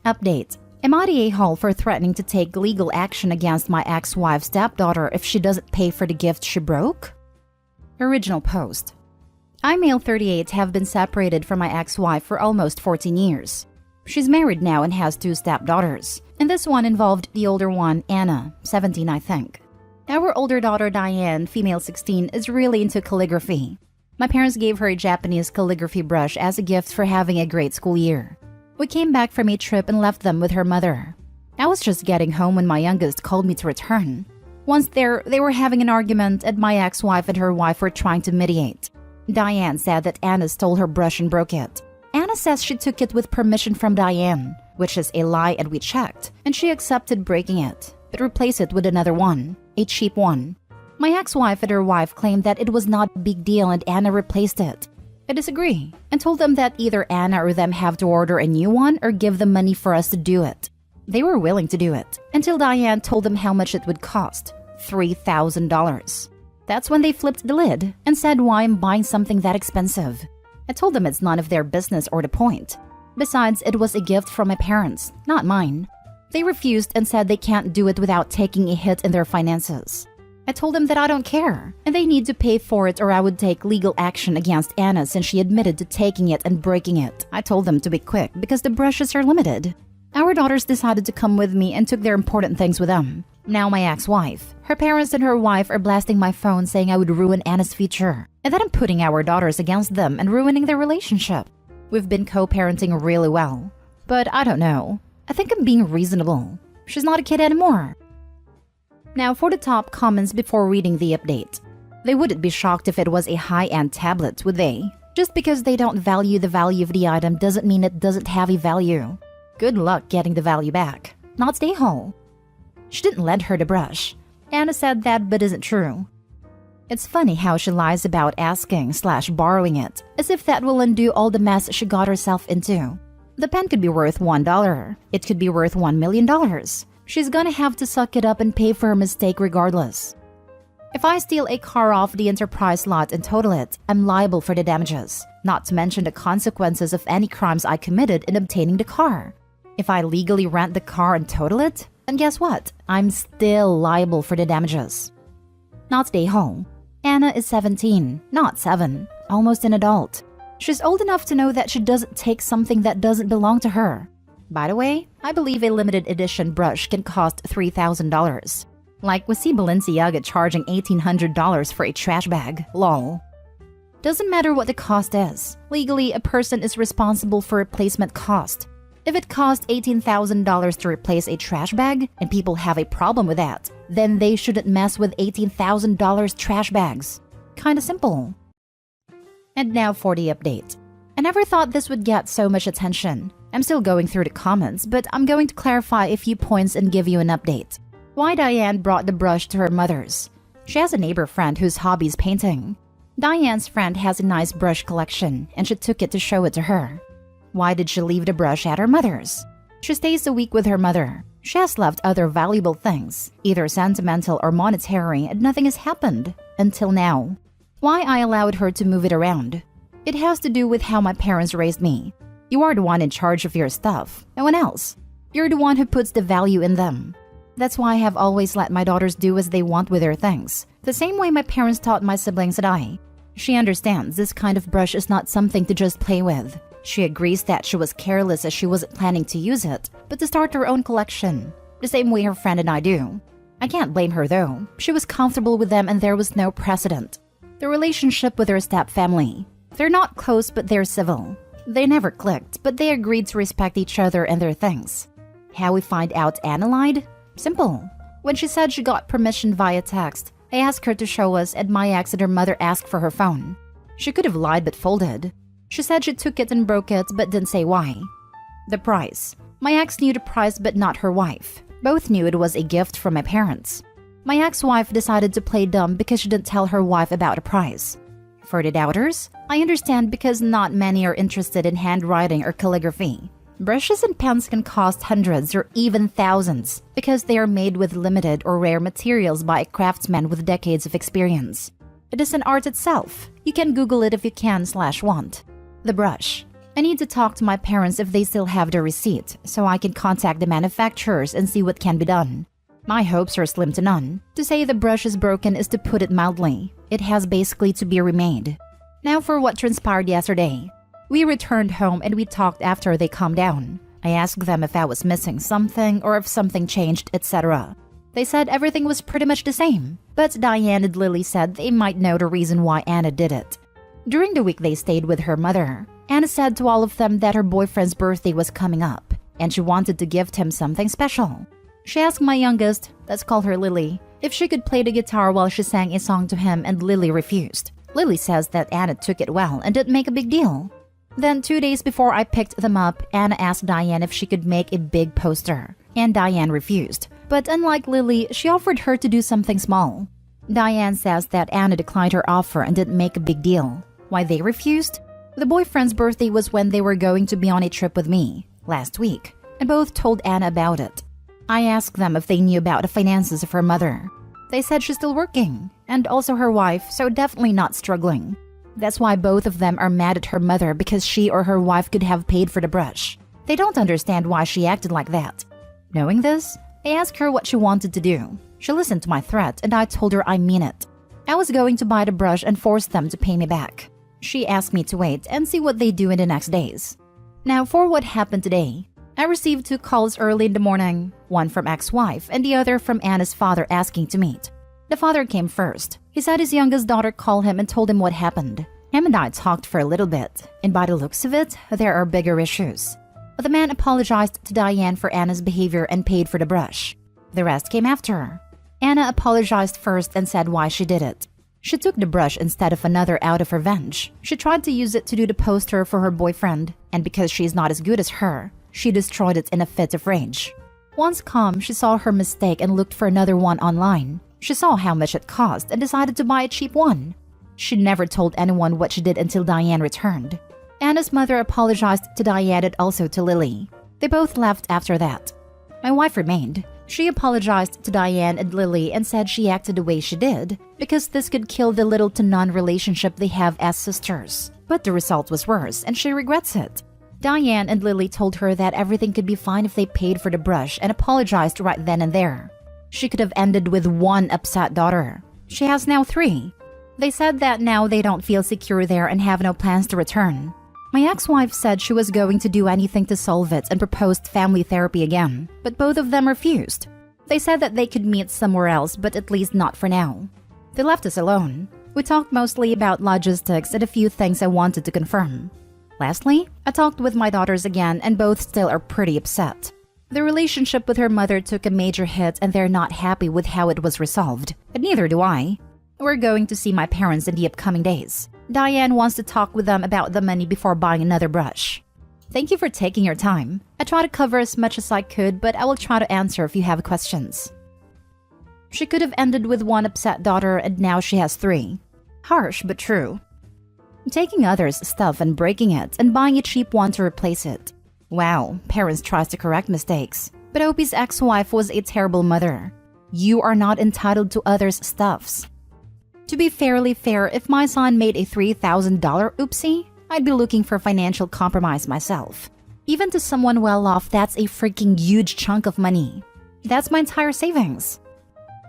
Update. Am I the a-hole for threatening to take legal action against my ex-wife's stepdaughter if she doesn't pay for the gift she broke? Original post. I, male 38, have been separated from my ex-wife for almost 14 years. She's married now and has 2 stepdaughters, and this one involved the older one, Anna, 17 I think. Our older daughter, Diane, female 16, is really into calligraphy. My parents gave her a Japanese calligraphy brush as a gift for having a great school year. We came back from a trip and left them with her mother. I was just getting home when my youngest called me to return. Once there, they were having an argument and my ex-wife and her wife were trying to mediate. Diane said that Anna stole her brush and broke it. Anna says she took it with permission from Diane, which is a lie, and we checked, and she accepted breaking it, but replaced it with another one, a cheap one. My ex-wife and her wife claimed that it was not a big deal and Anna replaced it. I disagree and told them that either Anna or them have to order a new one or give them money for us to do it. They were willing to do it until Diane told them how much it would cost, $3,000. That's when they flipped the lid and said why I'm buying something that expensive. I told them it's none of their business or the point. Besides, it was a gift from my parents, not mine. They refused and said they can't do it without taking a hit in their finances. I told them that I don't care, and they need to pay for it or I would take legal action against Anna since she admitted to taking it and breaking it. I told them to be quick because the brushes are limited. Our daughters decided to come with me and took their important things with them. Now my ex-wife, her parents and her wife are blasting my phone saying I would ruin Anna's future, and that I'm putting our daughters against them and ruining their relationship. We've been co-parenting really well, but I don't know. I think I'm being reasonable. She's not a kid anymore. Now for the top comments before reading the update. They wouldn't be shocked if it was a high-end tablet, would they? Just because they don't value the value of the item doesn't mean it doesn't have a value. Good luck getting the value back. Not stay whole. She didn't lend her the brush. Anna said that but isn't true. It's funny how she lies about asking/borrowing it, as if that will undo all the mess she got herself into. The pen could be worth $1. It could be worth $1 million. She's gonna have to suck it up and pay for her mistake regardless. If I steal a car off the Enterprise lot and total it, I'm liable for the damages, not to mention the consequences of any crimes I committed in obtaining the car. If I legally rent the car and total it, then guess what? I'm still liable for the damages. Not stay home. Anna is 17, not 7, almost an adult. She's old enough to know that she doesn't take something that doesn't belong to her. By the way, I believe a limited edition brush can cost $3,000. Like we see Balenciaga charging $1,800 for a trash bag, lol. Doesn't matter what the cost is. Legally, a person is responsible for replacement cost. If it costs $18,000 to replace a trash bag, and people have a problem with that, then they shouldn't mess with $18,000 trash bags. Kinda simple. And now for the update. I never thought this would get so much attention. I'm still going through the comments, but I'm going to clarify a few points and give you an update. Why Diane brought the brush to her mother's. She has a neighbor friend whose hobby is painting. Diane's friend has a nice brush collection, and she took it to show it to her. Why did she leave the brush at her mother's? She stays a week with her mother. She has left other valuable things, either sentimental or monetary, and nothing has happened. Until now. Why I allowed her to move it around? It has to do with how my parents raised me. You are the one in charge of your stuff, no one else. You're the one who puts the value in them. That's why I have always let my daughters do as they want with their things, the same way my parents taught my siblings and I. She understands this kind of brush is not something to just play with. She agrees that she was careless as she wasn't planning to use it, but to start her own collection, the same way her friend and I do. I can't blame her though. She was comfortable with them and there was no precedent. The relationship with her step-family. They're not close but they're civil. They never clicked, but they agreed to respect each other and their things. How we find out Anna lied? Simple. When she said she got permission via text, I asked her to show us and my ex and her mother asked for her phone. She could have lied but folded. She said she took it and broke it but didn't say why. The price. My ex knew the price but not her wife. Both knew it was a gift from my parents. My ex-wife decided to play dumb because she didn't tell her wife about the price. For the doubters, I understand because not many are interested in handwriting or calligraphy. Brushes and pens can cost hundreds or even thousands because they are made with limited or rare materials by a craftsman with decades of experience. It is an art itself. You can Google it if you can/want. The brush. I need to talk to my parents if they still have the receipt, so I can contact the manufacturers and see what can be done. My hopes are slim to none. To say the brush is broken is to put it mildly. It has basically to be remade. Now for what transpired yesterday. We returned home and we talked after they calmed down. I asked them if I was missing something or if something changed, etc. They said everything was pretty much the same, but Diane and Lily said they might know the reason why Anna did it. During the week they stayed with her mother. Anna said to all of them that her boyfriend's birthday was coming up, and she wanted to gift him something special. She asked my youngest, let's call her Lily, if she could play the guitar while she sang a song to him, and Lily refused. Lily says that Anna took it well and didn't make a big deal. Then 2 days before I picked them up, Anna asked Diane if she could make a big poster, and Diane refused. But unlike Lily, she offered her to do something small. Diane says that Anna declined her offer and didn't make a big deal. Why they refused? The boyfriend's birthday was when they were going to be on a trip with me, last week, and both told Anna about it. I asked them if they knew about the finances of her mother. They said she's still working, and also her wife, so definitely not struggling. That's why both of them are mad at her mother because she or her wife could have paid for the brush. They don't understand why she acted like that. Knowing this, I asked her what she wanted to do. She listened to my threat and I told her I mean it. I was going to buy the brush and force them to pay me back. She asked me to wait and see what they do in the next days. Now for what happened today. I received 2 calls early in the morning, one from ex-wife and the other from Anna's father asking to meet. The father came first. He said his youngest daughter called him and told him what happened. Him and I talked for a little bit, and by the looks of it, there are bigger issues. The man apologized to Diane for Anna's behavior and paid for the brush. The rest came after. Anna apologized first and said why she did it. She took the brush instead of another out of revenge. She tried to use it to do the poster for her boyfriend, and because she's not as good as her, she destroyed it in a fit of rage. Once calm, she saw her mistake and looked for another one online. She saw how much it cost and decided to buy a cheap one. She never told anyone what she did until Diane returned. Anna's mother apologized to Diane and also to Lily. They both left after that. My wife remained. She apologized to Diane and Lily and said she acted the way she did because this could kill the little to none relationship they have as sisters. But the result was worse and she regrets it. Diane and Lily told her that everything could be fine if they paid for the brush and apologized right then and there. She could have ended with 1 upset daughter. She has now 3. They said that now they don't feel secure there and have no plans to return. My ex-wife said she was going to do anything to solve it and proposed family therapy again, but both of them refused. They said that they could meet somewhere else, but at least not for now. They left us alone. We talked mostly about logistics and a few things I wanted to confirm. Lastly, I talked with my daughters again and both still are pretty upset. The relationship with her mother took a major hit and they're not happy with how it was resolved, and neither do I. We're going to see my parents in the upcoming days. Diane wants to talk with them about the money before buying another brush. Thank you for taking your time. I try to cover as much as I could, but I will try to answer if you have questions. She could have ended with 1 upset daughter and now she has 3. Harsh, but true. Taking others' stuff and breaking it and buying a cheap one to replace it. Wow, parents tries to correct mistakes. But Opie's ex-wife was a terrible mother. You are not entitled to others' stuffs. To be fairly fair, if my son made a $3,000 oopsie, I'd be looking for financial compromise myself. Even to someone well-off, that's a freaking huge chunk of money. That's my entire savings.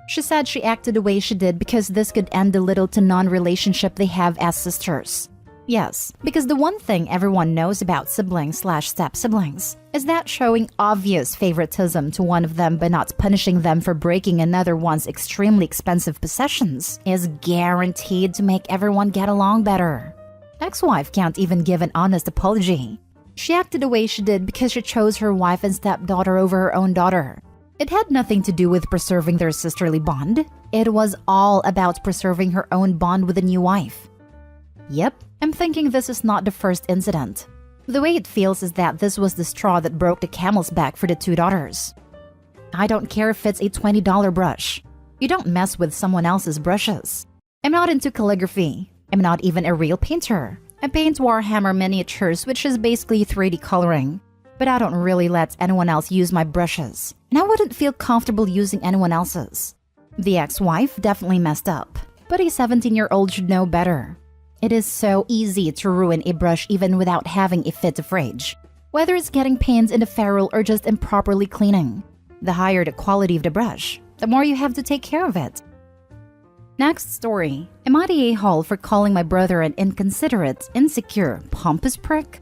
She said she acted the way she did because this could end the little to none relationship they have as sisters. Yes, because the one thing everyone knows about siblings/step-siblings is that showing obvious favoritism to one of them by not punishing them for breaking another one's extremely expensive possessions is guaranteed to make everyone get along better. Ex-wife can't even give an honest apology. She acted the way she did because she chose her wife and stepdaughter over her own daughter. It had nothing to do with preserving their sisterly bond. It was all about preserving her own bond with a new wife. Yep, I'm thinking this is not the first incident. The way it feels is that this was the straw that broke the camel's back for the 2 daughters. I don't care if it's a $20 brush. You don't mess with someone else's brushes. I'm not into calligraphy. I'm not even a real painter. I paint Warhammer miniatures, which is basically 3D coloring. But I don't really let anyone else use my brushes, and I wouldn't feel comfortable using anyone else's. The ex-wife definitely messed up, but a 17-year-old should know better. It is so easy to ruin a brush even without having a fit of rage. Whether it's getting pains in the ferrule or just improperly cleaning. The higher the quality of the brush, the more you have to take care of it. Next story. Am I the a-hole for calling my brother an inconsiderate, insecure, pompous prick?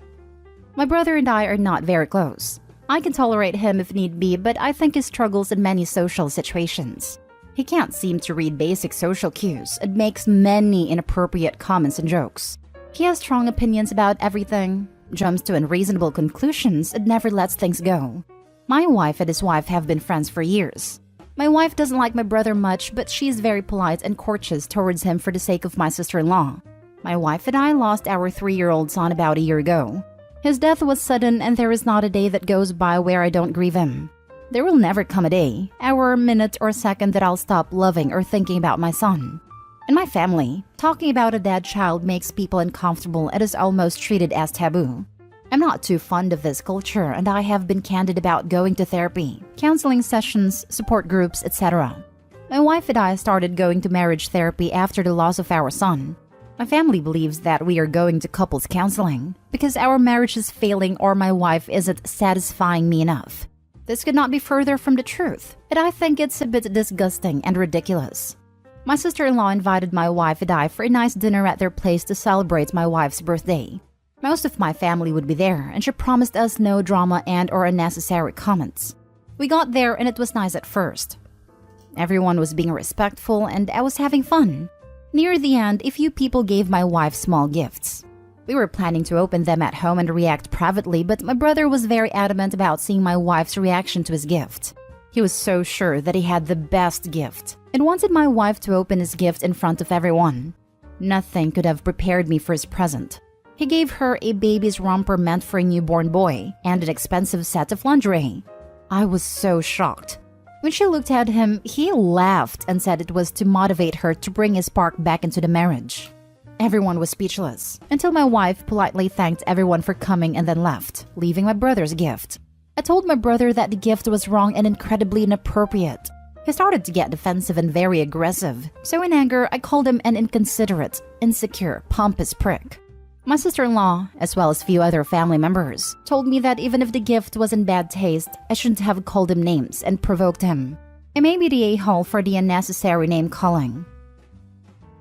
My brother and I are not very close. I can tolerate him if need be, but I think he struggles in many social situations. He can't seem to read basic social cues and makes many inappropriate comments and jokes. He has strong opinions about everything, jumps to unreasonable conclusions, and never lets things go. My wife and his wife have been friends for years. My wife doesn't like my brother much, but she's very polite and courteous towards him for the sake of my sister-in-law. My wife and I lost our 3-year-old son about a year ago. His death was sudden, and there is not a day that goes by where I don't grieve him. There will never come a day, hour, minute, or second that I'll stop loving or thinking about my son. In my family, talking about a dead child makes people uncomfortable and is almost treated as taboo. I'm not too fond of this culture, and I have been candid about going to therapy, counseling sessions, support groups, etc. My wife and I started going to marriage therapy after the loss of our son. My family believes that we are going to couples counseling because our marriage is failing or my wife isn't satisfying me enough. This could not be further from the truth, and I think it's a bit disgusting and ridiculous. My sister-in-law invited my wife and I for a nice dinner at their place to celebrate my wife's birthday. Most of my family would be there, and she promised us no drama and or unnecessary comments. We got there and it was nice at first. Everyone was being respectful and I was having fun. Near the end, a few people gave my wife small gifts. We were planning to open them at home and react privately, but my brother was very adamant about seeing my wife's reaction to his gift. He was so sure that he had the best gift and wanted my wife to open his gift in front of everyone. Nothing could have prepared me for his present. He gave her a baby's romper meant for a newborn boy and an expensive set of lingerie. I was so shocked. When she looked at him, he laughed and said it was to motivate her to bring a spark back into the marriage. Everyone was speechless, until my wife politely thanked everyone for coming and then left, leaving my brother's gift. I told my brother that the gift was wrong and incredibly inappropriate. He started to get defensive and very aggressive, so in anger, I called him an inconsiderate, insecure, pompous prick. My sister-in-law, as well as few other family members, told me that even if the gift was in bad taste, I shouldn't have called him names and provoked him. I may be the a-hole for the unnecessary name-calling.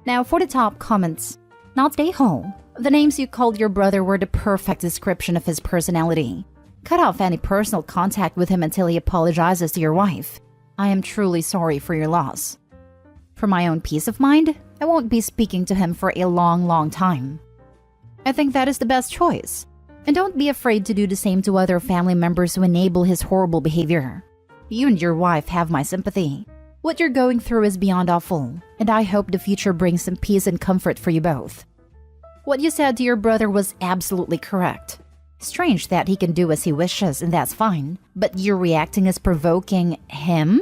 Now for the top comments. Not the a-hole. The names you called your brother were the perfect description of his personality. Cut off any personal contact with him until he apologizes to your wife. I am truly sorry for your loss. For my own peace of mind, I won't be speaking to him for a long time. I think that is the best choice. And don't be afraid to do the same to other family members who enable his horrible behavior. You and your wife have my sympathy. What you're going through is beyond awful, and I hope the future brings some peace and comfort for you both. What you said to your brother was absolutely correct. Strange that he can do as he wishes, and that's fine. But you're reacting as provoking him?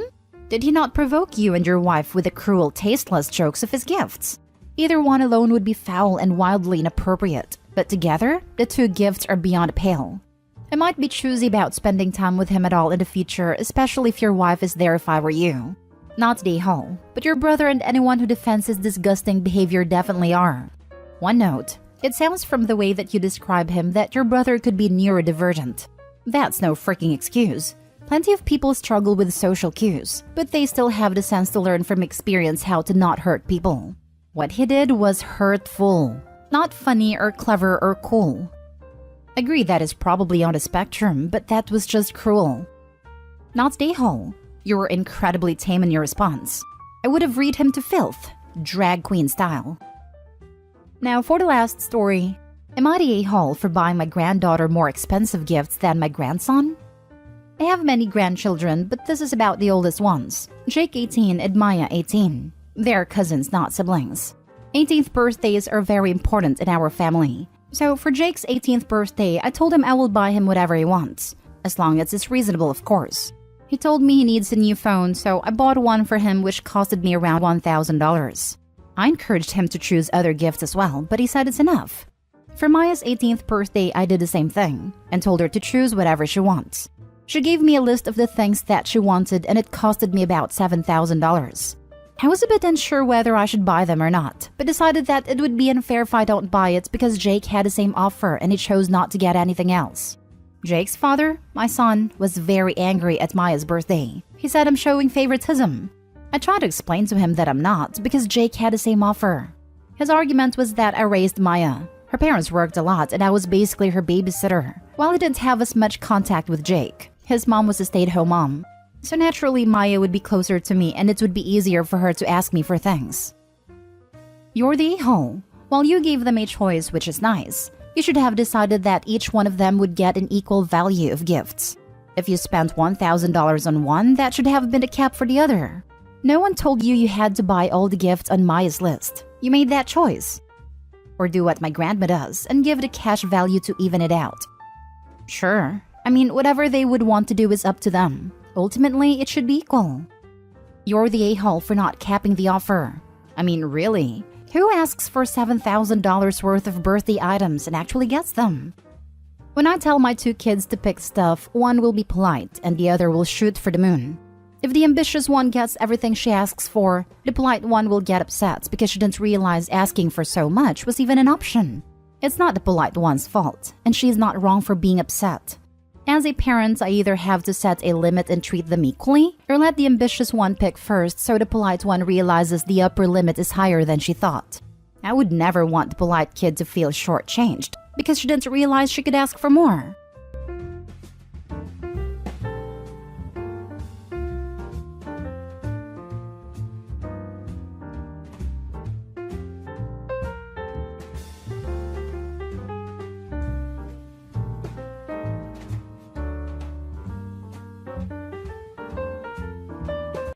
Did he not provoke you and your wife with the cruel, tasteless jokes of his gifts? Either one alone would be foul and wildly inappropriate, but together, the two gifts are beyond pale. I might be choosy about spending time with him at all in the future, especially if your wife is there if I were you. Not the a-hole, but your brother and anyone who defends his disgusting behavior definitely are. One note, it sounds from the way that you describe him that your brother could be neurodivergent. That's no freaking excuse. Plenty of people struggle with social cues, but they still have the sense to learn from experience how to not hurt people. What he did was hurtful, not funny or clever or cool. Agree that is probably on a spectrum, but that was just cruel. Not the a-hole. You were incredibly tame in your response. I would have read him to filth, drag queen style. Now for the last story. Am I the a-hole for buying my granddaughter more expensive gifts than my grandson? I have many grandchildren, but this is about the oldest ones. Jake 18 and Maya 18. They're cousins, not siblings. 18th birthdays are very important in our family. So for Jake's 18th birthday, I told him I will buy him whatever he wants. As long as it's reasonable, of course. He told me he needs a new phone, so I bought one for him which costed me around $1,000. I encouraged him to choose other gifts as well, but he said it's enough. For Maya's 18th birthday, I did the same thing, and told her to choose whatever she wants. She gave me a list of the things that she wanted and it costed me about $7,000. I was a bit unsure whether I should buy them or not, but decided that it would be unfair if I don't buy it because Jake had the same offer and he chose not to get anything else. Jake's father, my son, was very angry at Maya's birthday. He said I'm showing favoritism. I tried to explain to him that I'm not because Jake had the same offer. His argument was that I raised Maya. Her parents worked a lot and I was basically her babysitter, while I didn't have as much contact with Jake. His mom was a stay-at-home mom. So naturally, Maya would be closer to me and it would be easier for her to ask me for things. You're the a-hole. While you gave them a choice, which is nice, you should have decided that each one of them would get an equal value of gifts. If you spent $1,000 on one, that should have been a cap for the other. No one told you you had to buy all the gifts on Maya's list. You made that choice. Or do what my grandma does and give the cash value to even it out. Sure, I mean, whatever they would want to do is up to them. Ultimately, it should be equal. You're the a-hole for not capping the offer. I mean, really, who asks for $7,000 worth of birthday items and actually gets them? When I tell my two kids to pick stuff, one will be polite and the other will shoot for the moon. If the ambitious one gets everything she asks for, the polite one will get upset because she didn't realize asking for so much was even an option. It's not the polite one's fault, and she's not wrong for being upset. As a parent, I either have to set a limit and treat them equally, or let the ambitious one pick first so the polite one realizes the upper limit is higher than she thought. I would never want the polite kid to feel shortchanged because she didn't realize she could ask for more.